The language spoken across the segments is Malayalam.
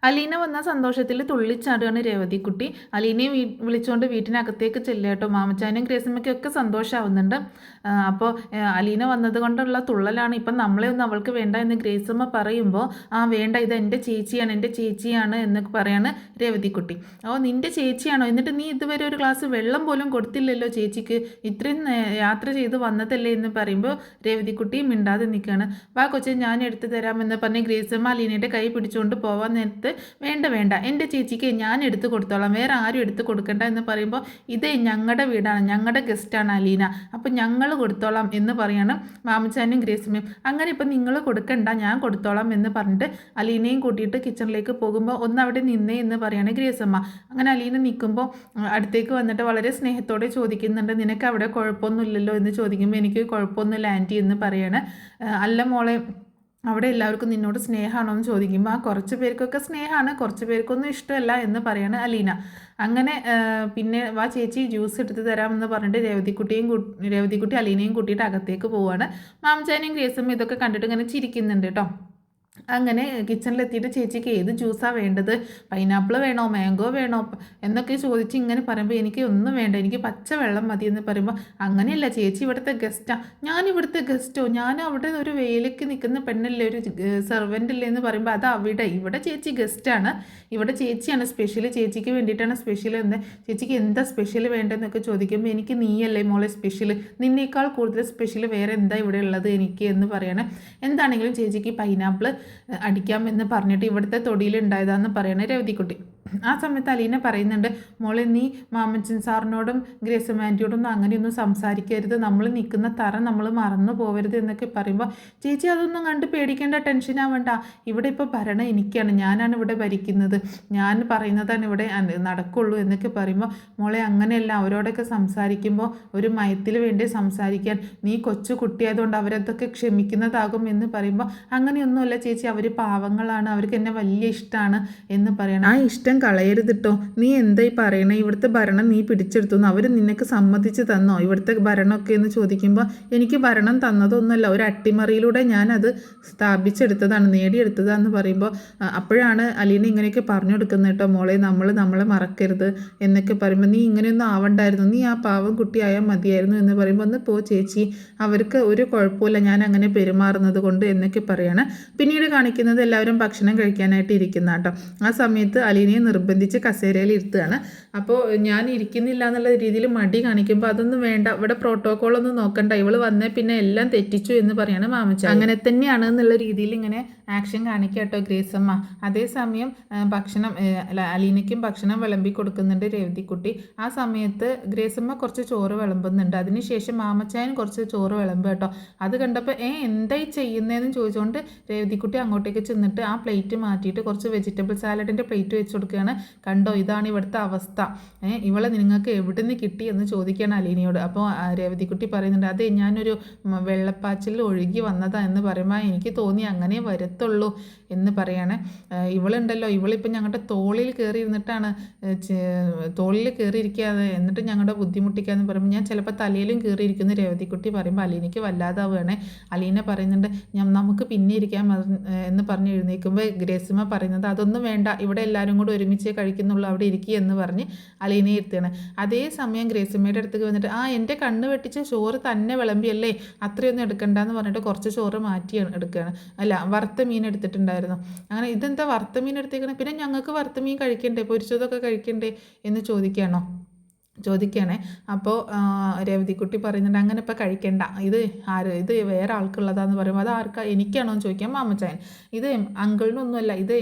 അലീന വന്ന സന്തോഷത്തിൽ തുള്ളിച്ചാടുകയാണ് രേവതിക്കുട്ടി. അലീനയെ വിളിച്ചുകൊണ്ട് വീട്ടിനകത്തേക്ക് ചെല്ലുക മാമച്ചാനും ഗ്രേസമ്മയ്ക്കും ഒക്കെ സന്തോഷമാവുന്നുണ്ട്. അപ്പോൾ അലീന വന്നത് കൊണ്ടുള്ള തുള്ളലാണ്. ഇപ്പം നമ്മളെ ഒന്നും അവൾക്ക് വേണ്ട എന്ന് ഗ്രേസമ്മ പറയുമ്പോൾ, വേണ്ട, ഇത് എൻ്റെ ചേച്ചിയാണ് എന്നൊക്കെ പറയാണ് രേവതിക്കുട്ടി. നിൻ്റെ ചേച്ചിയാണോ? എന്നിട്ട് നീ ഇതുവരെ ഒരു ഗ്ലാസ് വെള്ളം പോലും കൊടുത്തില്ലല്ലോ ചേച്ചിക്ക്, ഇത്രയും യാത്ര ചെയ്ത് വന്നതല്ലേ എന്ന് പറയുമ്പോൾ രേവതിക്കുട്ടി മിണ്ടാതെ നിൽക്കുകയാണ്. വാ കൊച്ചെ, ഞാൻ എടുത്തു തരാമെന്ന് പറഞ്ഞ് ഗ്രേസമ്മ അലീനയുടെ കൈ പിടിച്ചുകൊണ്ട് പോവാൻ നേരത്ത്, വേണ്ട, എൻ്റെ ചേച്ചിക്ക് ഞാൻ എടുത്തു കൊടുത്തോളാം, വേറെ ആരും എടുത്തു കൊടുക്കണ്ട എന്ന് പറയുമ്പോൾ, ഇതേ ഞങ്ങളുടെ വീടാണ്, ഞങ്ങളുടെ ഗസ്റ്റാണ് അലീന, അപ്പം ഞങ്ങൾ കൊടുത്തോളാം എന്ന് പറയണം മാമച്ചാനും ഗ്രേസമ്മയും. അങ്ങനെ ഇപ്പം നിങ്ങൾ കൊടുക്കണ്ട, ഞാൻ കൊടുത്തോളാം എന്ന് പറഞ്ഞിട്ട് അലീനയും കൂട്ടിയിട്ട് കിച്ചണിലേക്ക് പോകുമ്പോൾ, ഒന്ന് അവിടെ നിന്നേ എന്ന് പറയാണ് ഗ്രേസമ്മ. അങ്ങനെ അലീന നിൽക്കുമ്പോൾ അടുത്തേക്ക് വന്നിട്ട് വളരെ സ്നേഹത്തോടെ ചോദിക്കുന്നുണ്ട്, നിനക്ക് അവിടെ കുഴപ്പമൊന്നുമില്ലല്ലോ എന്ന് ചോദിക്കുമ്പോൾ, എനിക്ക് കുഴപ്പമൊന്നുമില്ല ആൻറ്റി എന്ന് പറയാണ്. അല്ല മോളെ, അവിടെ എല്ലാവർക്കും നിന്നോട് സ്നേഹമാണോ എന്ന് ചോദിക്കുമ്പോൾ, കുറച്ച് പേർക്കൊക്കെ സ്നേഹമാണ്, കുറച്ച് പേർക്കൊന്നും ഇഷ്ടമല്ല എന്ന് പറയാണ് അലീന. അങ്ങനെ പിന്നെ വാ ചേച്ചി ജ്യൂസ് എടുത്ത് തരാമെന്ന് പറഞ്ഞിട്ട് രേവതിക്കുട്ടി അലീനയും കൂട്ടിയിട്ട് അകത്തേക്ക് പോവുകയാണ്. മാമച്ചാനും ഗ്രേസും ഇതൊക്കെ കണ്ടിട്ട് ഇങ്ങനെ ചിരിക്കുന്നുണ്ട് കേട്ടോ. അങ്ങനെ കിച്ചണിലെത്തിയിട്ട് ചേച്ചിക്ക് ഏത് ജ്യൂസാണ് വേണ്ടത്, പൈനാപ്പിൾ വേണോ മാംഗോ വേണോ എന്നൊക്കെ ചോദിച്ച് ഇങ്ങനെ പറയുമ്പോൾ, എനിക്ക് ഒന്നും വേണ്ട, എനിക്ക് പച്ച വെള്ളം മതി എന്ന് പറയുമ്പോൾ, അങ്ങനെയല്ല ചേച്ചി ഇവിടുത്തെ ഗസ്റ്റാണ്. ഞാൻ ഇവിടുത്തെ ഗസ്റ്റോ? ഞാൻ അവിടെ ഒരു വേലയ്ക്ക് നിൽക്കുന്ന പെണ്ണല്ലേ, ഒരു സെർവൻ്റ് അല്ലേ എന്ന് പറയുമ്പോൾ, അത് ഇവിടെ ചേച്ചി ഗസ്റ്റാണ്, ഇവിടെ ചേച്ചിയാണ് സ്പെഷ്യൽ, ചേച്ചിക്ക് വേണ്ടിയിട്ടാണ് സ്പെഷ്യൽ. ചേച്ചിക്ക് എന്താ സ്പെഷ്യൽ വേണ്ടതെന്നൊക്കെ ചോദിക്കുമ്പോൾ, എനിക്ക് നീയല്ലേ മോളെ സ്പെഷ്യൽ, നിന്നേക്കാൾ കൂടുതൽ സ്പെഷ്യൽ വേറെ എന്താ ഇവിടെ ഉള്ളത് എനിക്ക് എന്ന് പറയണം. എന്താണെങ്കിലും ചേച്ചിക്ക് പൈനാപ്പിൾ അടിക്കാം എന്ന് പറഞ്ഞിട്ട് ഇവിടുത്തെ തൊടിയിലുണ്ടായതാന്ന് പറയണേ രവതിക്കുട്ടി. ആ സമയത്ത് അലീന പറയുന്നുണ്ട്, മോളെ നീ മാമച്ചൻ സാറിനോടും ഗ്രേസമാൻറ്റിയോടൊന്നും അങ്ങനെയൊന്നും സംസാരിക്കരുത്, നമ്മൾ നിൽക്കുന്ന തറ നമ്മൾ മറന്നു പോകരുത് എന്നൊക്കെ പറയുമ്പോൾ, ചേച്ചി അതൊന്നും കണ്ട് പേടിക്കേണ്ട, ടെൻഷൻ ആവണ്ട, ഇവിടെ ഇപ്പോൾ ഭരണം എനിക്കാണ്, ഞാനാണ് ഇവിടെ ഭരിക്കുന്നത്, ഞാൻ പറയുന്നതാണ് ഇവിടെ നടക്കുള്ളൂ എന്നൊക്കെ പറയുമ്പോൾ, മോളെ അങ്ങനെയല്ല, അവരോടൊക്കെ സംസാരിക്കുമ്പോൾ ഒരു മയത്തിൽ വേണ്ടി സംസാരിക്കാൻ, നീ കൊച്ചു കുട്ടിയായതുകൊണ്ട് അവരതൊക്കെ ക്ഷമിക്കുന്നതാകും എന്ന് പറയുമ്പോൾ, അങ്ങനെയൊന്നുമല്ല ചേച്ചി, അവർ പാവങ്ങളാണ്, അവർക്ക് എന്നെ വലിയ ഇഷ്ടമാണ് എന്ന് പറയണം. ആ ഇഷ്ടം കളയരുതിട്ടോ, നീ എന്തായി പറയണേ, ഇവിടുത്തെ ഭരണം നീ പിടിച്ചെടുത്തു, അവർ നിനക്ക് സമ്മതിച്ച് തന്നോ ഇവിടുത്തെ ഭരണമൊക്കെ എന്ന് ചോദിക്കുമ്പോൾ, എനിക്ക് ഭരണം തന്നതൊന്നുമല്ല, ഒരു അട്ടിമറിയിലൂടെ ഞാനത് സ്ഥാപിച്ചെടുത്തതാണ്, നേടിയെടുത്തതാന്ന് പറയുമ്പോൾ, അപ്പോഴാണ് അലീന ഇങ്ങനെയൊക്കെ പറഞ്ഞു കൊടുക്കുന്നത് കേട്ടോ, മോളെ നമ്മളെ മറക്കരുത് എന്നൊക്കെ പറയുമ്പോൾ, നീ ഇങ്ങനെയൊന്നും ആവണ്ടായിരുന്നു, നീ ആ പാവം കുട്ടിയായാൽ മതിയായിരുന്നു എന്ന് പറയുമ്പോൾ, ഒന്ന് പോ ചേച്ചി, അവർക്ക് ഒരു കുഴപ്പമില്ല ഞാൻ അങ്ങനെ പെരുമാറുന്നത് കൊണ്ട് എന്നൊക്കെ പറയാണ്. പിന്നീട് കാണിക്കുന്നത് എല്ലാവരും ഭക്ഷണം കഴിക്കാനായിട്ട് ഇരിക്കുന്ന കേട്ടോ. ആ സമയത്ത് അലീനയെ നിർബന്ധിച്ച് കസേരയിൽ ഇരുത്തുകയാണ്. അപ്പോൾ ഞാൻ ഇരിക്കുന്നില്ല എന്നുള്ള രീതിയിൽ മടി കാണിക്കുമ്പോൾ, അതൊന്നും വേണ്ട, ഇവിടെ പ്രോട്ടോക്കോളൊന്നും നോക്കണ്ട, ഇവൾ വന്നേ പിന്നെ എല്ലാം തെറ്റിച്ചു എന്ന് പറയാണ് മാമച്ച. അങ്ങനെ തന്നെയാണ് എന്നുള്ള രീതിയിൽ ഇങ്ങനെ ആക്ഷൻ കാണിക്കാട്ടോ ഗ്രേസമ്മ. അതേസമയം അലീനയ്ക്കും ഭക്ഷണം വിളമ്പി കൊടുക്കുന്നുണ്ട് രേവതിക്കുട്ടി. ആ സമയത്ത് ഗ്രേസമ്മ കുറച്ച് ചോറ് വിളമ്പുന്നുണ്ട്, അതിനുശേഷം മാമച്ചായൻ കുറച്ച് ചോറ് വിളമ്പ് കേട്ടോ. അത് കണ്ടപ്പോൾ എന്തായി ചെയ്യുന്നതെന്ന് ചോദിച്ചുകൊണ്ട് രേവതിക്കുട്ടി അങ്ങോട്ടേക്ക് ചെന്നിട്ട് ആ പ്ലേറ്റ് മാറ്റിയിട്ട് കുറച്ച് വെജിറ്റബിൾ സാലഡിൻ്റെ പ്ലേറ്റ് വെച്ച് കൊടുക്കുകയാണ്. കണ്ടോ, ഇതാണ് ഇവിടുത്തെ അവസ്ഥ, ഇവളെ നിങ്ങൾക്ക് എവിടെ നിന്ന് കിട്ടി എന്ന് ചോദിക്കുകയാണ് അലീനയോട്. അപ്പോൾ രേവതിക്കുട്ടി പറയുന്നുണ്ട്, അതെ ഞാനൊരു വെള്ളപ്പാച്ചിൽ ഒഴുകി വന്നതാ എന്ന് പറയുമ്പോൾ, എനിക്ക് തോന്നി അങ്ങനെ വരത്തുള്ളൂ എന്ന് പറയാണ്. ഇവളുണ്ടല്ലോ, ഇവളിപ്പോൾ ഞങ്ങളുടെ തോളിൽ കയറി ഇരുന്നിട്ടാണ്, തോളിൽ കയറിയിരിക്കാതെ എന്നിട്ട് ഞങ്ങളുടെ ബുദ്ധിമുട്ടിക്കാന്ന് പറയുമ്പോൾ, ഞാൻ ചിലപ്പോൾ തലയിലും കയറിയിരിക്കുന്ന രേവതിക്കുട്ടി പറയുമ്പോൾ അലീനയ്ക്ക് വല്ലാതാവുകയാണ്. അലീന പറയുന്നുണ്ട്, നമുക്ക് പിന്നെ ഇരിക്കാൻ എന്ന് പറഞ്ഞ് എഴുന്നേൽക്കുമ്പോൾ ഗ്രേസിമ പറയുന്നത്, അതൊന്നും വേണ്ട, ഇവിടെ എല്ലാവരും കൂടി ഒരുമിച്ച് കഴിക്കുന്നുള്ളൂ, അവിടെ ഇരിക്കുക എന്ന് പറഞ്ഞ് അലീനയെ ഇരുത്തുകയാണ്. അതേസമയം ഗ്രേസിമയുടെ അടുത്തേക്ക് വന്നിട്ട്, എൻ്റെ കണ്ണ് വെട്ടിച്ച് ചോറ് തന്നെ വിളമ്പിയല്ലേ, അത്രയൊന്നും എടുക്കണ്ടെന്ന് പറഞ്ഞിട്ട് കുറച്ച് ചോറ് മാറ്റി എടുക്കുകയാണ്. അല്ല, വറുത്ത മീൻ എടുത്തിട്ടുണ്ടായിരുന്നു. അങ്ങനെ ഇതെന്താ വറുത്ത മീൻ എടുത്തേക്കണം, പിന്നെ ഞങ്ങൾക്ക് വറുത്ത മീൻ കഴിക്കണ്ടേ, പൊരിച്ചതൊക്കെ കഴിക്കണ്ടേ എന്ന് ചോദിക്കുകയാണോ. അപ്പോൾ രേവതിക്കുട്ടി പറയുന്നുണ്ട്, അങ്ങനെ ഇപ്പോൾ കഴിക്കണ്ട, ഇത് വേറെ ആൾക്കുള്ളതാന്ന് പറയുമ്പോൾ, അത് എനിക്കാണോ എന്ന് ചോദിക്കാം മാമച്ചായൻ. ഇത് അങ്കിളിനൊന്നുമല്ല, ഇത്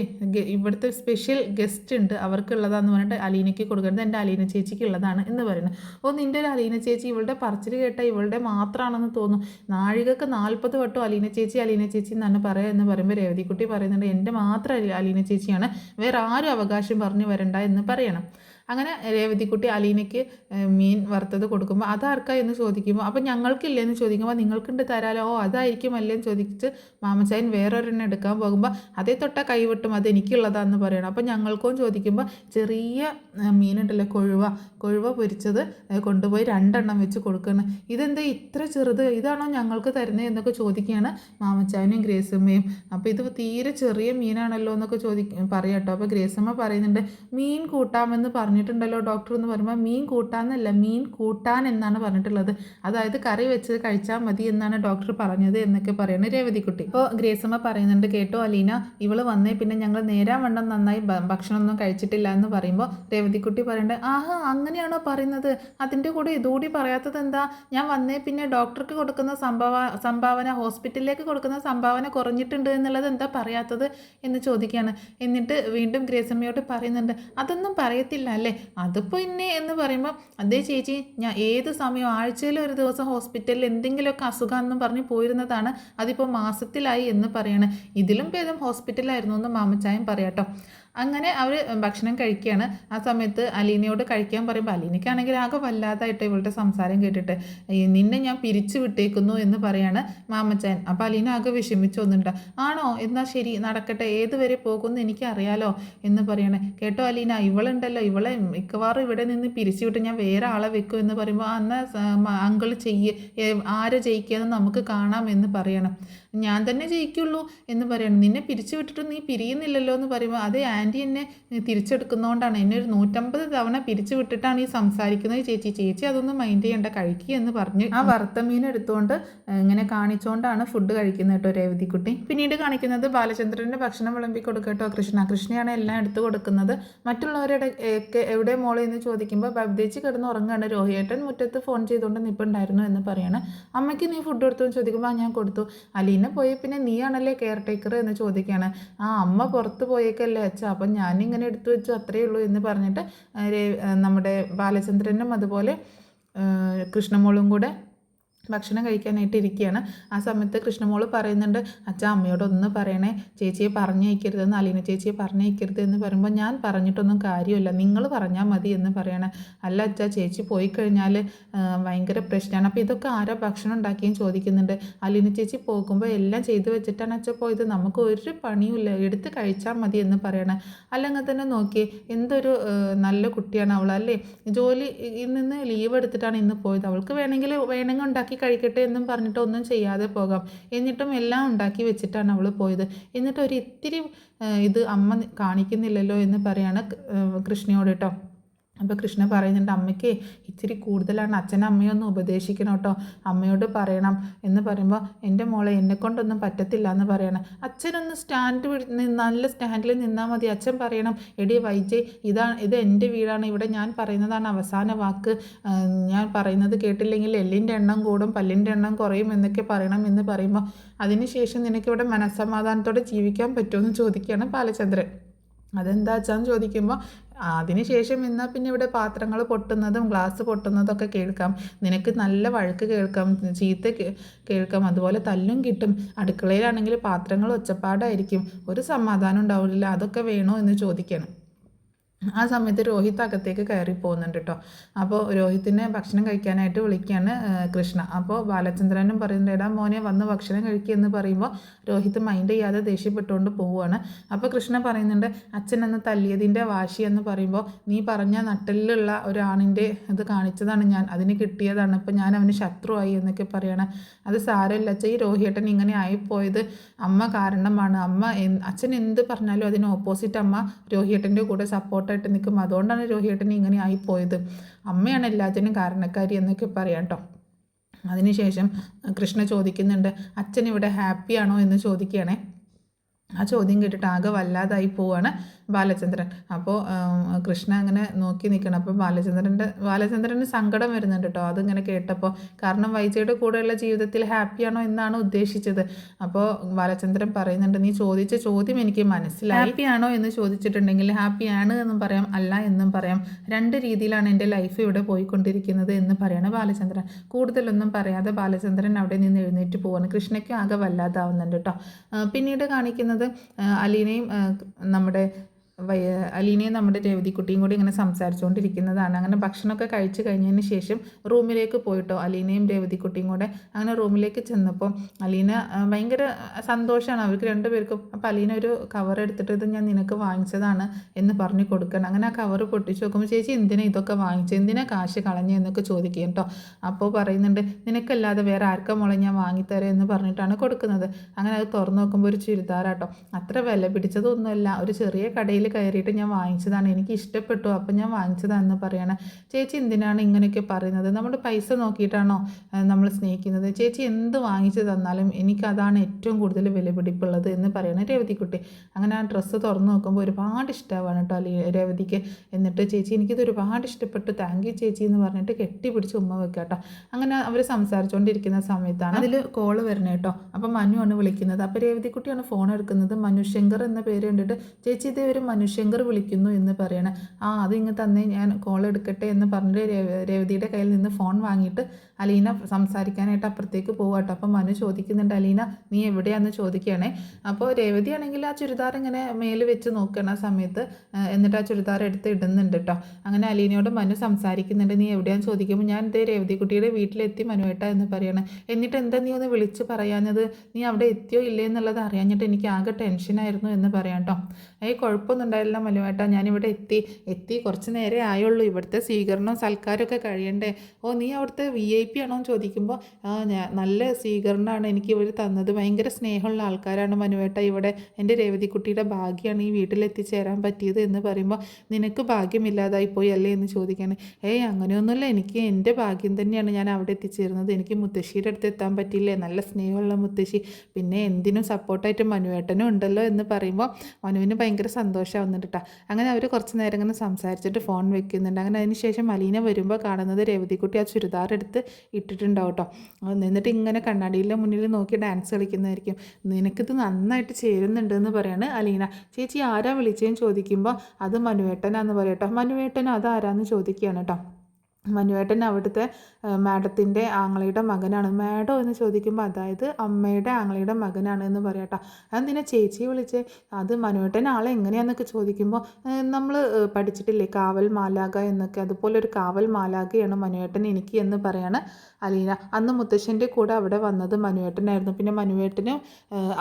ഇവിടുത്തെ സ്പെഷ്യൽ ഗസ്റ്റ് ഉണ്ട് അവർക്കുള്ളതാന്ന് പറഞ്ഞിട്ട് അലീനയ്ക്ക് കൊടുക്കുന്നത് എൻ്റെ അലീന ചേച്ചിക്ക് ഉള്ളതാണ് എന്ന് പറയുന്നത്. നിൻ്റെ ഒരു അലീന ചേച്ചി, ഇവളുടെ പറച്ചിൽ കേട്ടാൽ ഇവളുടെ മാത്രമാണെന്ന് തോന്നും, നാഴികക്ക് 40 വട്ടം അലീന ചേച്ചി എന്നാണ് പറയുക എന്ന് പറയുമ്പോൾ രേവതിക്കുട്ടി പറയുന്നുണ്ട്, എൻ്റെ മാത്രം അലീന ചേച്ചിയാണ്, വേറെ ആരും അവകാശം പറഞ്ഞു വരണ്ട എന്ന് പറയണം. അങ്ങനെ രേവതിക്കുട്ടി അലീനയ്ക്ക് മീൻ വറുത്തത് കൊടുക്കുമ്പോൾ അതാർക്കാ എന്ന് ചോദിക്കുമ്പോൾ അപ്പോൾ ഞങ്ങൾക്കില്ലേ എന്ന് ചോദിക്കുമ്പോൾ നിങ്ങൾക്കുണ്ട് തരാലോ, ഓ അതായിരിക്കും അല്ലേ എന്ന് ചോദിച്ച് മാമച്ചായൻ വേറൊരെണ്ണം എടുക്കാൻ പോകുമ്പോൾ അതേ തൊട്ട കൈവിട്ടും അത് എനിക്കുള്ളതാന്ന് പറയണം. അപ്പോൾ ഞങ്ങൾക്കും ചോദിക്കുമ്പോൾ ചെറിയ മീനുണ്ടല്ലോ കൊഴുവ പൊരിച്ചത് കൊണ്ടുപോയി 2 എണ്ണം വെച്ച് കൊടുക്കണം. ഇതെന്താ ഇത്ര ചെറുത്, ഇതാണോ ഞങ്ങൾക്ക് തരുന്നത് എന്നൊക്കെ ചോദിക്കുകയാണ് മാമച്ചായനും ഗ്രേസമ്മയും. അപ്പോൾ ഇത് തീരെ ചെറിയ മീനാണല്ലോ എന്നൊക്കെ പറയാട്ടോ. അപ്പോൾ ഗ്രേസമ്മ പറയുന്നുണ്ട് മീൻ കൂട്ടാമെന്ന് പറഞ്ഞിട്ടുണ്ടല്ലോ ഡോക്ടർ എന്ന് പറയുമ്പോൾ മീൻ കൂട്ടാന്നല്ല മീൻ കൂട്ടാൻ എന്നാണ് പറഞ്ഞിട്ടുള്ളത്, അതായത് കറി വെച്ച് കഴിച്ചാൽ മതി എന്നാണ് ഡോക്ടർ പറഞ്ഞത് എന്നൊക്കെ പറയുന്നത് രേവതിക്കുട്ടി. അപ്പോൾ ഗ്രേസമ്മ പറയുന്നുണ്ട് കേട്ടോ അലീന, ഇവള് വന്നേ പിന്നെ ഞങ്ങൾ നേരാവണ്ണം നന്നായി ഭക്ഷണമൊന്നും കഴിച്ചിട്ടില്ല എന്ന് പറയുമ്പോൾ രേവതിക്കുട്ടി പറയുന്നുണ്ട് ആഹാ അങ്ങനെയാണോ പറയുന്നത്, അതിൻ്റെ കൂടെ ഇതുകൂടി പറയാത്തത് എന്താ, ഞാൻ വന്നേ പിന്നെ ഡോക്ടർക്ക് കൊടുക്കുന്ന സംഭാവന ഹോസ്പിറ്റലിലേക്ക് കൊടുക്കുന്ന സംഭാവന കുറഞ്ഞിട്ടുണ്ട് എന്നുള്ളത് എന്താ പറയാത്തത് എന്ന് ചോദിക്കുകയാണ്. എന്നിട്ട് വീണ്ടും ഗ്രേസമ്മയോട് പറയുന്നുണ്ട് അതൊന്നും പറയത്തില്ല അല്ലേ, അതിപ്പോൾ ഇന്നെ എന്ന് പറയുമ്പോൾ അതേ ചേച്ചി ഞാൻ ഏത് സമയം ആഴ്ചയിൽ ഒരു ദിവസം ഹോസ്പിറ്റലിൽ എന്തെങ്കിലുമൊക്കെ അസുഖമെന്നും പറഞ്ഞ് പോയിരുന്നതാണ്, അതിപ്പോൾ മാസത്തിലായി എന്ന് പറയാണ്. ഇതിലും ഭേദം ഹോസ്പിറ്റലായിരുന്നു എന്ന് മാമച്ചായൻ പറയാട്ടോ. അങ്ങനെ അവർ ഭക്ഷണം കഴിക്കുകയാണ്. ആ സമയത്ത് അലീനയോട് കഴിക്കാൻ പറയുമ്പോൾ അലീനയ്ക്കാണെങ്കിൽ ആകെ വല്ലാതായിട്ട് ഇവളുടെ സംസാരം കേട്ടിട്ട് നിന്നെ ഞാൻ പിരിച്ചു വിട്ടേക്കുന്നു എന്ന് പറയാണ് മാമച്ചാൻ. അപ്പോൾ അലീന ആകെ വിഷമിച്ചൊന്നുണ്ട്. ആണോ എന്നാൽ ശരി നടക്കട്ടെ, ഏതുവരെ പോകുമെന്ന് എനിക്കറിയാലോ എന്ന് പറയണേ. കേട്ടോ അലീന, ഇവളുണ്ടല്ലോ ഇവളെ മിക്കവാറും ഇവിടെ നിന്ന് പിരിച്ചു വിട്ട് ഞാൻ വേറെ ആളെ വെക്കും എന്ന് പറയുമ്പോൾ എന്നാൽ അങ്കിൾ ആരെ ജയിക്കുകയെന്ന് നമുക്ക് കാണാം എന്ന് പറയണം. ഞാൻ തന്നെ ജയിക്കുള്ളൂ എന്ന് പറയണം. നിന്നെ പിരിച്ചു വിട്ടിട്ട് നീ പിരിയുന്നില്ലല്ലോ എന്ന് പറയുമ്പോൾ അത് ആൻറ്റി എന്നെ തിരിച്ചെടുക്കുന്നതുകൊണ്ടാണ്, എന്നെ ഒരു 150 തവണ പിരിച്ചു വിട്ടിട്ടാണ് ഈ സംസാരിക്കുന്നത് ചേച്ചി അതൊന്നും മൈൻഡ് ചെയ്യേണ്ട, കഴിക്കുക എന്ന് പറഞ്ഞ് ആ വറുത്ത മീൻ എടുത്തുകൊണ്ട് ഇങ്ങനെ കാണിച്ചുകൊണ്ടാണ് ഫുഡ് കഴിക്കുന്നത് കേട്ടോ രേവതിക്കുട്ടി. പിന്നീട് കാണിക്കുന്നത് ബാലചന്ദ്രൻ്റെ ഭക്ഷണം വിളമ്പി കൊടുക്കട്ടോ കൃഷ്ണയാണ് എല്ലാം എടുത്തു കൊടുക്കുന്നത്. മറ്റുള്ളവരുടെ എവിടെ മോളെ എന്ന് ചോദിക്കുമ്പോൾ ബബ്ദേച്ചി കിടന്ന് ഉറങ്ങുകയാണ്. രോഹിയേട്ടൻ മുറ്റത്ത് ഫോൺ ചെയ്തുകൊണ്ട് നിൽപ്പുണ്ടായിരുന്നു എന്ന് പറയാണ്. അമ്മയ്ക്ക് നീ ഫുഡ് കൊടുത്തു എന്ന് ചോദിക്കുമ്പോൾ ഞാൻ കൊടുത്തു. അലീന പോയി പിന്നെ നീയാണല്ലേ കെയർ ടേക്കർ എന്ന് ചോദിക്കുകയാണ്. അമ്മ പുറത്ത് പോയേക്കല്ലേ അച്ഛാ, അപ്പം ഞാനിങ്ങനെ എടുത്തു വെച്ചു അത്രയേ ഉള്ളൂ എന്ന് പറഞ്ഞിട്ട് നമ്മുടെ ബാലചന്ദ്രനും അതുപോലെ കൃഷ്ണമോളും കൂടെ ഭക്ഷണം കഴിക്കാനായിട്ട് ഇരിക്കുകയാണ്. ആ സമയത്ത് കൃഷ്ണമോള് പറയുന്നുണ്ട് അച്ഛാ അമ്മയോട് ഒന്ന് പറയണേ, ചേച്ചിയെ പറഞ്ഞയക്കരുതെന്ന്, അലീന ചേച്ചിയെ പറഞ്ഞയക്കരുത് എന്ന് പറയുമ്പോൾ ഞാൻ പറഞ്ഞിട്ടൊന്നും കാര്യമില്ല, നിങ്ങൾ പറഞ്ഞാൽ മതി എന്ന് പറയണേ. അല്ല അച്ഛാ ചേച്ചി പോയി കഴിഞ്ഞാൽ ഭയങ്കര പ്രശ്നമാണ്, അപ്പോൾ ഇതൊക്കെ ആരാ ഭക്ഷണം ഉണ്ടാക്കിയും ചോദിക്കുന്നുണ്ട്. അലീന ചേച്ചി പോകുമ്പോൾ എല്ലാം ചെയ്തു വെച്ചിട്ടാണ് അച്ഛൻ പോയത്, നമുക്ക് ഒരു പണിയുമില്ല, എടുത്ത് കഴിച്ചാൽ മതി എന്ന് പറയണേ. അല്ലെങ്കിൽ തന്നെ നോക്കി എന്തൊരു നല്ല കുട്ടിയാണ് അവൾ അല്ലേ, ജോലിയിൽ നിന്ന് ലീവ് എടുത്തിട്ടാണ് ഇന്ന് പോയത്, അവൾക്ക് വേണമെങ്കിൽ ഉണ്ടാക്കി കഴിക്കട്ടെ എന്നും പറഞ്ഞിട്ട് ഒന്നും ചെയ്യാതെ പോകാം, എന്നിട്ടും എല്ലാം ഉണ്ടാക്കി വെച്ചിട്ടാണ് അവൾ പോയത്, എന്നിട്ട് ഒരു ഇത്തിരി ഇത് അമ്മ കാണിക്കുന്നില്ലല്ലോ എന്ന് പറയാണ് കൃഷ്ണയോട് കേട്ടോ. അപ്പോൾ കൃഷ്ണ പറയുന്നുണ്ട് അമ്മയ്ക്ക് ഇച്ചിരി കൂടുതലാണ്, അച്ഛനും അമ്മയൊന്നും ഉപദേശിക്കണം കേട്ടോ, അമ്മയോട് പറയണം എന്ന് പറയുമ്പോൾ എൻ്റെ മോളെ എന്നെക്കൊണ്ടൊന്നും പറ്റത്തില്ല എന്ന് പറയണം. അച്ഛനൊന്ന് നല്ല സ്റ്റാൻഡിൽ നിന്നാൽ മതി, അച്ഛൻ പറയണം എടി വൈജയ് ഇത് എൻ്റെ വീടാണ്, ഇവിടെ ഞാൻ പറയുന്നതാണ് അവസാന വാക്ക്, ഞാൻ പറയുന്നത് കേട്ടില്ലെങ്കിൽ എല്ലിൻ്റെ എണ്ണം കൂടും പല്ലിൻ്റെ എണ്ണം കുറയും എന്നൊക്കെ പറയണം എന്ന് പറയുമ്പോൾ അതിനുശേഷം നിനക്കിവിടെ മനസ്സമാധാനത്തോടെ ജീവിക്കാൻ പറ്റുമെന്ന് ചോദിക്കുകയാണ് ബാലചന്ദ്രൻ. അതെന്താ അച്ഛാന്ന് ചോദിക്കുമ്പോൾ അതിനുശേഷം എന്നാൽ പിന്നെ ഇവിടെ പാത്രങ്ങൾ പൊട്ടുന്നതും ഗ്ലാസ് പൊട്ടുന്നതൊക്കെ കേൾക്കാം, നിനക്ക് നല്ല വഴക്ക് കേൾക്കാം, ചീത്ത കേൾക്കാം, അതുപോലെ തല്ലും കിട്ടും, അടുക്കളയിലാണെങ്കിൽ പാത്രങ്ങൾ ഒച്ചപ്പാടായിരിക്കും, ഒരു സമാധാനം ഉണ്ടാവില്ല, അതൊക്കെ വേണോ എന്ന് ചോദിക്കണം. ആ സമയത്ത് രോഹിത് അകത്തേക്ക് കയറി പോകുന്നുണ്ട് കേട്ടോ. അപ്പോൾ രോഹിത്തിനെ ഭക്ഷണം കഴിക്കാനായിട്ട് വിളിക്കുകയാണ് കൃഷ്ണ. അപ്പോൾ ബാലചന്ദ്രനും പറയുന്നുണ്ട് എടാ മോനെ വന്ന് ഭക്ഷണം കഴിക്കുക എന്ന് പറയുമ്പോൾ രോഹിത് മൈൻഡ് ചെയ്യാതെ ദേഷ്യപ്പെട്ടുകൊണ്ട് പോവുകയാണ്. അപ്പോൾ കൃഷ്ണ പറയുന്നുണ്ട് അച്ഛനെന്ന് തല്ലിയതിൻ്റെ വാശി എന്ന് പറയുമ്പോൾ നീ പറഞ്ഞ നട്ടലിലുള്ള ഒരാണിൻ്റെ ഇത് കാണിച്ചതാണ് ഞാൻ, അതിന് കിട്ടിയതാണ്, ഇപ്പോൾ ഞാൻ അവന് ശത്രുവായി എന്നൊക്കെ പറയണം. അത് സാരമില്ല അച്ഛൻ, ഈ രോഹിയേട്ടൻ ഇങ്ങനെ ആയിപ്പോയത് അമ്മ കാരണമാണ്, അച്ഛൻ എന്ത് പറഞ്ഞാലും അതിന് ഓപ്പോസിറ്റ് അമ്മ രോഹിയേട്ടൻ്റെ കൂടെ സപ്പോർട്ടായിട്ട് നിൽക്കും, അതുകൊണ്ടാണ് രോഹിയേട്ടൻ ഇങ്ങനെ ആയിപ്പോയത്, അമ്മയാണ് എല്ലാത്തിനും കാരണക്കാരി എന്നൊക്കെ പറയാം കേട്ടോ. അതിനുശേഷം കൃഷ്ണ ചോദിക്കുന്നുണ്ട് അച്ഛൻ ഇവിടെ ഹാപ്പിയാണോ എന്ന് ചോദിക്കുകയാണേ. ആ ചോദ്യം കേട്ടിട്ട് ആകെ വല്ലാതായി പോവാണ് ബാലചന്ദ്രൻ. അപ്പോൾ കൃഷ്ണ അങ്ങനെ നോക്കി നിൽക്കണം. അപ്പോൾ ബാലചന്ദ്രന് സങ്കടം വരുന്നുണ്ട് കേട്ടോ അതിങ്ങനെ കേട്ടപ്പോൾ. കാരണം വൈജയുടെ കൂടെയുള്ള ജീവിതത്തിൽ ഹാപ്പിയാണോ എന്നാണ് ഉദ്ദേശിച്ചത്. അപ്പോൾ ബാലചന്ദ്രൻ പറയുന്നുണ്ട് നീ ചോദിച്ച ചോദ്യം എനിക്ക് മനസ്സിലായി, ഹാപ്പിയാണോ എന്ന് ചോദിച്ചിട്ടുണ്ടെങ്കിൽ ഹാപ്പിയാണ് എന്നും പറയാം അല്ല എന്നും പറയാം, 2 രീതിയിലാണ് എൻ്റെ ലൈഫ് ഇവിടെ പോയിക്കൊണ്ടിരിക്കുന്നത് എന്ന് പറയണം ബാലചന്ദ്രൻ. കൂടുതലൊന്നും പറയാതെ ബാലചന്ദ്രൻ അവിടെ നിന്ന് എഴുന്നേറ്റ് പോവാണ്. കൃഷ്ണയ്ക്ക് ആകെ വല്ലാതാവുന്നുണ്ട് കേട്ടോ. പിന്നീട് കാണിക്കുന്നത് അലീനയും നമ്മുടെ അലീനയും നമ്മുടെ രേവതിക്കുട്ടിയും കൂടി ഇങ്ങനെ സംസാരിച്ചുകൊണ്ടിരിക്കുന്നതാണ്. അങ്ങനെ ഭക്ഷണമൊക്കെ കഴിച്ച് കഴിഞ്ഞതിന് ശേഷം റൂമിലേക്ക് പോയിട്ടോ അലീനയും രേവതിക്കുട്ടിയും കൂടെ. അങ്ങനെ റൂമിലേക്ക് ചെന്നപ്പോൾ അലീന ഭയങ്കര സന്തോഷമാണ് അവർക്ക് രണ്ടുപേർക്കും. അപ്പോൾ അലീന ഒരു കവർ എടുത്തിട്ട് ഇത് ഞാൻ നിനക്ക് വാങ്ങിച്ചതാണ് എന്ന് പറഞ്ഞു കൊടുക്കണം. അങ്ങനെ ആ കവർ പൊട്ടിച്ച് നോക്കുമ്പോൾ ചേച്ചി എന്തിനാ ഇതൊക്കെ വാങ്ങിച്ചത്, എന്തിനാ കാശ് കളഞ്ഞു എന്നൊക്കെ ചോദിക്കും കേട്ടോ. അപ്പോൾ പറയുന്നുണ്ട് നിനക്കല്ലാതെ വേറെ ആർക്കാ മോളെ ഞാൻ വാങ്ങിത്തരാം എന്ന് പറഞ്ഞിട്ടാണ് കൊടുക്കുന്നത്. അങ്ങനെ അത് തുറന്നു നോക്കുമ്പോൾ ഒരു ചുരിദാറാട്ടോ. അത്ര വില പിടിച്ചതൊന്നുമല്ല, ഒരു ചെറിയ കടയിൽ കയറിയിട്ട് ഞാൻ വാങ്ങിച്ചതാണ്, എനിക്ക് ഇഷ്ടപ്പെട്ടു അപ്പോൾ ഞാൻ വാങ്ങിച്ചതാണെന്ന് പറയണം. ചേച്ചി എന്തിനാണ് ഇങ്ങനെയൊക്കെ പറയുന്നത്, നമ്മുടെ പൈസ നോക്കിയിട്ടാണോ നമ്മൾ സ്നേഹിക്കുന്നത്, ചേച്ചി എന്ത് വാങ്ങിച്ചു തന്നാലും എനിക്കതാണ് ഏറ്റവും കൂടുതൽ വിലപിടിപ്പുള്ളത് എന്ന് പറയണം രേവതിക്കുട്ടി. അങ്ങനെ ആ ഡ്രസ്സ് തുറന്നു നോക്കുമ്പോൾ ഒരുപാട് ഇഷ്ടമാവാണ് കേട്ടോ രേവതിക്ക്. എന്നിട്ട് ചേച്ചി എനിക്കിത് ഒരുപാട് ഇഷ്ടപ്പെട്ടു, താങ്ക് യു ചേച്ചി എന്ന് പറഞ്ഞിട്ട് കെട്ടിപ്പിടിച്ച് ഉമ്മ വെക്കുക കേട്ടോ. അങ്ങനെ അവർ സംസാരിച്ചുകൊണ്ടിരിക്കുന്ന സമയത്താണ് അതിൽ കോള് വരണേ കേട്ടോ. അപ്പോൾ മനുവാണ് വിളിക്കുന്നത്. അപ്പോൾ രേവതിക്കുട്ടിയാണ് ഫോൺ എടുക്കുന്നത്. മനുശങ്കർ എന്ന പേര് കണ്ടിട്ട് ചേച്ചി ഇതേ ഒരു മനുശങ്കർ വിളിക്കുന്നു എന്ന് പറയണേ. അത് ഇങ്ങ് തന്നെ ഞാൻ കോൾ എടുക്കട്ടെ എന്ന് പറഞ്ഞിട്ട് രേവതിയുടെ കയ്യിൽ നിന്ന് ഫോൺ വാങ്ങിയിട്ട് അലീന സംസാരിക്കാനായിട്ട് അപ്പുറത്തേക്ക് പോവാട്ടോ. അപ്പം മനു ചോദിക്കുന്നുണ്ട് അലീന നീ എവിടെയാണെന്ന് ചോദിക്കുകയാണേ. അപ്പോൾ രേവതി ആണെങ്കിൽ ആ ചുരിദാർ ഇങ്ങനെ മേല് വെച്ച് നോക്കണം ആ സമയത്ത്, എന്നിട്ട് ആ ചുരിദാർ എടുത്ത് ഇടുന്നുണ്ട് കേട്ടോ. അങ്ങനെ അലീനയോട് മനു സംസാരിക്കുന്നുണ്ട്. നീ എവിടെയാണെന്ന് ചോദിക്കുമ്പോൾ ഞാൻ ഇതേ രേവതിക്കുട്ടിയുടെ വീട്ടിലെത്തി മനുവേട്ട എന്ന് പറയണം. എന്നിട്ട് എന്താ നീ ഒന്ന് വിളിച്ച് പറയാഞ്ഞത്, നീ അവിടെ എത്തിയോ ഇല്ലേ എന്നുള്ളത് അറിയാഞ്ഞിട്ട് എനിക്ക് ആകെ ടെൻഷനായിരുന്നു എന്ന് പറയാം കേട്ടോ. കുഴപ്പമൊന്നും ഉണ്ടായില്ല മനുവേട്ട, ഞാനിവിടെ എത്തി കുറച്ച് നേരെ ആയുള്ളൂ, ഇവിടുത്തെ സ്വീകരണവും സൽക്കാരമൊക്കെ കഴിയണ്ടേ. നീ അവിടുത്തെ VIP ആണോ എന്ന് ചോദിക്കുമ്പോൾ നല്ല സ്വീകരണമാണ് എനിക്ക് ഇവർ തന്നത്, ഭയങ്കര സ്നേഹമുള്ള ആൾക്കാരാണ് മനുവേട്ട, ഇവിടെ എൻ്റെ രേവതിക്കുട്ടിയുടെ ഭാഗ്യമാണ് ഈ വീട്ടിലെത്തിച്ചേരാൻ പറ്റിയത് എന്ന് പറയുമ്പോൾ നിനക്ക് ഭാഗ്യമില്ലാതായിപ്പോയി അല്ലേ എന്ന് ചോദിക്കുകയാണ്. അങ്ങനെയൊന്നുമില്ല, എനിക്ക് എൻ്റെ ഭാഗ്യം തന്നെയാണ് ഞാൻ അവിടെ എത്തിച്ചേരുന്നത്, എനിക്ക് മുത്തശ്ശിയുടെ അടുത്ത് എത്താൻ പറ്റിയില്ലേ, നല്ല സ്നേഹമുള്ള മുത്തശ്ശി, പിന്നെ എന്തിനും സപ്പോർട്ടായിട്ട് മനുവേട്ടനും ഉണ്ടല്ലോ എന്ന് പറയുമ്പോൾ മനുവിന് ഭയങ്കര സന്തോഷമാവുന്നുണ്ട് കേട്ടോ. അങ്ങനെ അവർ കുറച്ച് നേരം ഇങ്ങനെ സംസാരിച്ചിട്ട് ഫോൺ വെക്കുന്നുണ്ട്. അങ്ങനെ അതിന് ശേഷം അലീന വരുമ്പോൾ കാണുന്നത് രേവതിക്കുട്ടി ആ ചുരിദാർ എടുത്ത് ഇട്ടിട്ടുണ്ടാവും കേട്ടോ. എന്നിട്ട് ഇങ്ങനെ കണ്ണാടിയിലെ മുന്നിൽ നോക്കി ഡാൻസ് കളിക്കുന്നതായിരിക്കും. നിനക്കിത് നന്നായിട്ട് ചേരുന്നുണ്ട് എന്ന് പറയാണ് അലീന. ചേച്ചി ആരാ വിളിച്ചതെന്ന് ചോദിക്കുമ്പോൾ അത് മനുവേട്ടനാന്ന് പറയട്ടോ. മനുവേട്ടൻ അതാരാന്ന് ചോദിക്കുകയാണ് കേട്ടോ. മനുവേട്ടൻ അവിടുത്തെ മാഡത്തിൻ്റെ ആങ്ങളയുടെ മകനാണ്. മാഡം എന്ന് ചോദിക്കുമ്പോൾ അതായത് അമ്മയുടെ ആങ്ങളയുടെ മകനാണ് എന്ന് പറയാട്ടോ. അതെന്തിനാ ചേച്ചിയെ വിളിച്ചേ, അത് മനുവേട്ടൻ ആളെ എങ്ങനെയാണെന്നൊക്കെ ചോദിക്കുമ്പോൾ നമ്മൾ പഠിച്ചിട്ടില്ലേ കാവൽ മാലാക എന്നൊക്കെ, അതുപോലെ ഒരു കാവൽ മാലാകയാണ് മനുവേട്ടൻ എനിക്ക് എന്ന് പറയാണ് അലീന. അന്ന് മുത്തശ്ശൻ്റെ കൂടെ അവിടെ വന്നത് മനുവേട്ടനായിരുന്നു, പിന്നെ മനുവേട്ടനും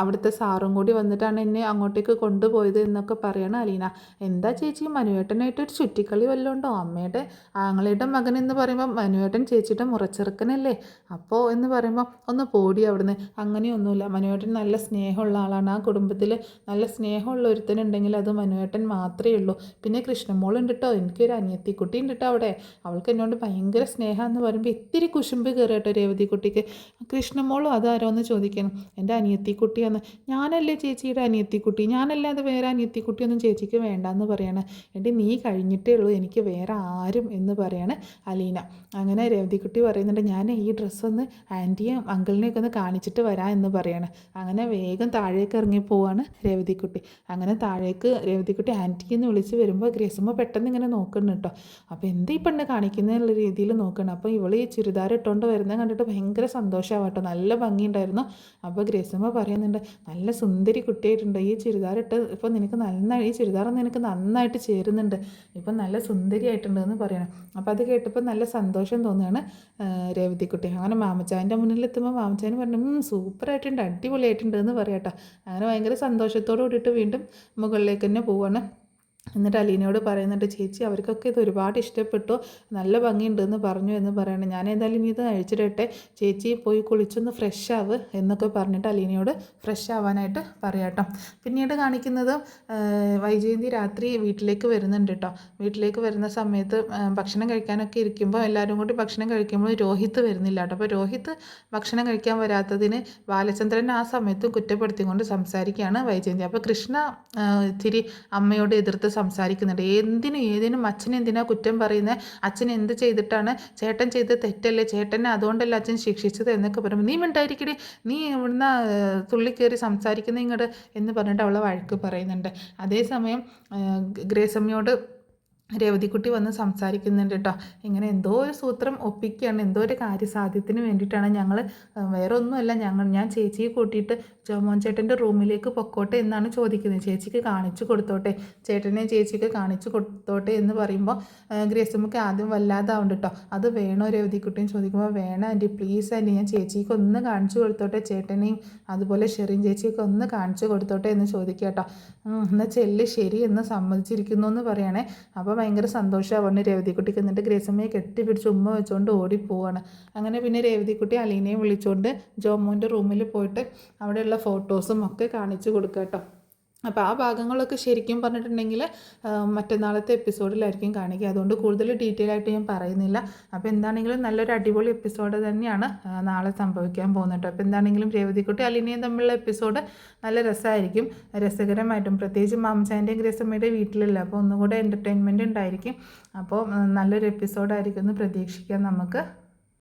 അവിടുത്തെ സാറും കൂടി വന്നിട്ടാണ് എന്നെ അങ്ങോട്ടേക്ക് കൊണ്ടുപോയത് എന്നൊക്കെ പറയാണ് അലീന. എന്താ ചേച്ചി മനുവേട്ടനായിട്ടൊരു ചുറ്റിക്കളി വല്ലതും ഉണ്ടോ, അമ്മയുടെ ആങ്ങളയുടെ മകൻ എന്ന് പറയുമ്പോൾ മനുവേട്ടൻ ചേച്ചിയുടെ മുറച്ചെറുക്കനല്ലേ, അപ്പോൾ എന്ന് പറയുമ്പോൾ ഒന്ന് പോടി അവിടുന്ന്. അങ്ങനെയൊന്നുമില്ല, മനുവേട്ടൻ നല്ല സ്നേഹമുള്ള ആളാണ്, ആ കുടുംബത്തിൽ നല്ല സ്നേഹമുള്ള ഒരുത്തനുണ്ടെങ്കിൽ അത് മനുവേട്ടൻ മാത്രമേ ഉള്ളൂ. പിന്നെ കൃഷ്ണമോളുണ്ട് കേട്ടോ, എനിക്കൊരു അനിയത്തിക്കുട്ടി ഉണ്ട് കേട്ടോ അവിടെ, അവൾക്ക് എന്നോട് ഭയങ്കര സ്നേഹം എന്ന് പറയുമ്പോൾ ഇത്തിരി കുശുമ്പ് കയറി കേട്ടോ രേവതിക്കുട്ടിക്ക്. കൃഷ്ണമോളും അതാരോ എന്ന് ചോദിക്കണം. എൻ്റെ അനിയത്തിക്കുട്ടിയാണ്. ഞാനല്ലേ ചേച്ചിയുടെ അനിയത്തിക്കുട്ടി, ഞാനല്ലാതെ വേറെ അനിയത്തിക്കുട്ടിയൊന്നും ചേച്ചിക്ക് വേണ്ടെന്ന് പറയാണ്. എൻ്റെ നീ കഴിഞ്ഞിട്ടേ ഉള്ളൂ എനിക്ക് വേറെ ആരും എന്ന് പറയാണ് അലീന. അങ്ങനെ രേവതിക്കുട്ടി പറയുന്നുണ്ട് ഞാൻ ഈ ഡ്രസ്സൊന്ന് ആൻറ്റിയും അങ്കിളിനെയൊക്കെ ഒന്ന് കാണിച്ചിട്ട് വരാം എന്ന് പറയാണ്. അങ്ങനെ വേഗം താഴേക്ക് ഇറങ്ങി പോവാണ് രേവതിക്കുട്ടി. അങ്ങനെ താഴേക്ക് രേവതിക്കുട്ടി ആൻറ്റിന്ന് വിളിച്ച് വരുമ്പോൾ ഗ്രേസമ്മ പെട്ടെന്ന് ഇങ്ങനെ നോക്കണം കേട്ടോ. അപ്പോൾ എന്താ ഈ പെണ്ണ് കാണിക്കുന്നതിനുള്ള രീതിയിൽ നോക്കണം. അപ്പോൾ ഇവൾ ഈ ചുരിദാർ ഇട്ടുകൊണ്ട് വരുന്നത് കണ്ടിട്ട് ഭയങ്കര സന്തോഷമാവട്ടോ, നല്ല ഭംഗിയുണ്ടായിരുന്നു. അപ്പോൾ ഗ്രേസമ്മ പറയുന്നുണ്ട് നല്ല സുന്ദരി കുട്ടിയായിട്ടുണ്ട്, ഈ ചുരിദാർ ഇട്ട് ഇപ്പോൾ നിനക്ക് നന്നായി, ഈ ചുരിദാർ നിനക്ക് നന്നായിട്ട് ചേരുന്നുണ്ട്, ഇപ്പം നല്ല സുന്ദരിയായിട്ടുണ്ട് എന്ന് പറയണം. അപ്പോൾ അത് കേട്ടപ്പോൾ നല്ല സന്തോഷം തോന്നുകയാണ് രേവതിക്കുട്ടി. അങ്ങനെ മാമച്ചാൻ്റെ മുന്നിലെത്തുമ്പോൾ മാമച്ചാൻ പറഞ്ഞു സൂപ്പറായിട്ടുണ്ട്, അടിപൊളിയായിട്ടുണ്ട് എന്ന് പറയാട്ടോ. അങ്ങനെ ഭയങ്കര സന്തോഷത്തോടു കൂടിയിട്ട് വീണ്ടും മുകളിലേക്ക് തന്നെ പോവാണ്. എന്നിട്ട് അലീനയോട് പറയുന്നുണ്ട് ചേച്ചി അവർക്കൊക്കെ ഇത് ഒരുപാട് ഇഷ്ടപ്പെട്ടു, നല്ല ഭംഗിയുണ്ടെന്ന് പറഞ്ഞു എന്ന് പറയണം. ഞാൻ ഏതായാലും ഇത് അഴിച്ചിടട്ടെ, ചേച്ചി പോയി കുളിച്ചൊന്ന് ഫ്രഷ് ആവ് എന്നൊക്കെ പറഞ്ഞിട്ട് അലീനയോട് ഫ്രഷ് ആവാനായിട്ട് പറയാട്ടോ. പിന്നീട് കാണിക്കുന്നത് വൈജയന്തി രാത്രി വീട്ടിലേക്ക് വരുന്നുണ്ട് കേട്ടോ. വീട്ടിലേക്ക് വരുന്ന സമയത്ത് ഭക്ഷണം കഴിക്കാനൊക്കെ ഇരിക്കുമ്പോൾ എല്ലാവരും കൂടി ഭക്ഷണം കഴിക്കുമ്പോൾ രോഹിത് വരുന്നില്ല കേട്ടോ. അപ്പോൾ രോഹിത് ഭക്ഷണം കഴിക്കാൻ വരാത്തതിന് ബാലചന്ദ്രൻ ആ സമയത്ത് കുറ്റപ്പെടുത്തിക്കൊണ്ട് സംസാരിക്കുകയാണ് വൈജയന്തി. അപ്പോൾ കൃഷ്ണ ഇത്തിരി അമ്മയോട് എതിർത്ത് സംസാരിക്കുന്നുണ്ട്. ഏതിനും അച്ഛൻ എന്തിനാ കുറ്റം പറയുന്നത്, അച്ഛൻ എന്ത് ചെയ്തിട്ടാണ്, ചേട്ടൻ ചെയ്ത് തെറ്റല്ലേ, ചേട്ടനെ അതുകൊണ്ടല്ല അച്ഛൻ ശിക്ഷിച്ചത് എന്നൊക്കെ പറയുമ്പോൾ നീ മിണ്ടായിരിക്കടി, നീ ഇവിടുന്ന് തുള്ളിക്കേറി സംസാരിക്കുന്ന ഇങ്ങോട്ട് എന്ന് പറഞ്ഞിട്ട് അവളെ വഴക്ക് പറയുന്നുണ്ട്. അതേസമയം ഗ്രേസമ്മയോട് രേവതിക്കുട്ടി വന്ന് സംസാരിക്കുന്നുണ്ട് കേട്ടോ. ഇങ്ങനെ എന്തോ ഒരു സൂത്രം ഒപ്പിക്കുകയാണ്, എന്തോ ഒരു കാര്യസാധ്യത്തിന് വേണ്ടിയിട്ടാണ് ഞങ്ങൾ, വേറെ ഒന്നുമല്ല, ഞാൻ ചേച്ചിയെ കൂട്ടിയിട്ട് ജോമോൻ ചേട്ടൻ്റെ റൂമിലേക്ക് പൊക്കോട്ടെ എന്നാണ് ചോദിക്കുന്നത്. ചേച്ചിക്ക് കാണിച്ചു കൊടുത്തോട്ടെ, ചേട്ടനെ ചേച്ചിക്ക് കാണിച്ചു കൊടുത്തോട്ടെ എന്ന് പറയുമ്പോൾ ഗ്രേസമ്മയ്ക്ക് ആദ്യം വല്ലാതാവുണ്ട് കേട്ടോ. അത് വേണോ രേവതിക്കുട്ടിയും ചോദിക്കുമ്പോൾ വേണം ആൻറ്റി, പ്ലീസ് ആൻറ്റി, ഞാൻ ചേച്ചിക്ക് ഒന്ന് കാണിച്ചു കൊടുത്തോട്ടെ, ചേട്ടനെയും അതുപോലെ ഷെറിൻ ചേച്ചിയൊക്കെ ഒന്ന് കാണിച്ചു കൊടുത്തോട്ടെ എന്ന് ചോദിക്കുക കേട്ടോ. എന്നാൽ ചെല്ല് ശരി എന്ന് സമ്മതിച്ചിരിക്കുന്നു എന്ന് പറയണേ. അപ്പോൾ ഭയങ്കര സന്തോഷമാവുന്നു രേവതിക്കുട്ടിക്ക്. എന്നിട്ട് ഗ്രേസമ്മയെ കെട്ടിപ്പിടിച്ച് ഉമ്മ വെച്ചുകൊണ്ട് ഓടിപ്പോവാണ്. അങ്ങനെ പിന്നെ രേവതിക്കുട്ടി അലീനയെ വിളിച്ചുകൊണ്ട് ജോമോൻ്റെ റൂമിൽ പോയിട്ട് അവിടെയുള്ള ഫോട്ടോസും ഒക്കെ കാണിച്ചു കൊടുക്കുക കേട്ടോ. അപ്പോൾ ആ ഭാഗങ്ങളൊക്കെ ശരിക്കും പറഞ്ഞിട്ടുണ്ടെങ്കിൽ മറ്റന്നാളത്തെ എപ്പിസോഡിലായിരിക്കും കാണിക്കുക. അതുകൊണ്ട് കൂടുതൽ ഡീറ്റെയിൽ ആയിട്ട് ഞാൻ പറയുന്നില്ല. അപ്പോൾ എന്താണെങ്കിലും നല്ലൊരു അടിപൊളി എപ്പിസോഡ് തന്നെയാണ് നാളെ സംഭവിക്കാൻ പോകുന്നത്. അപ്പോൾ എന്താണെങ്കിലും രേവതിക്കുട്ടി അലീനയും തമ്മിലുള്ള എപ്പിസോഡ് നല്ല രസമായിരിക്കും, രസകരമായിട്ടും. പ്രത്യേകിച്ച് മാംസാൻ്റെയും ഗ്രേസമ്മയുടെ വീട്ടിലില്ല, അപ്പോൾ ഒന്നുകൂടെ എൻ്റർടൈൻമെൻറ്റ് ഉണ്ടായിരിക്കും. അപ്പോൾ നല്ലൊരു എപ്പിസോഡായിരിക്കും എന്ന് പ്രതീക്ഷിക്കാം നമുക്ക്.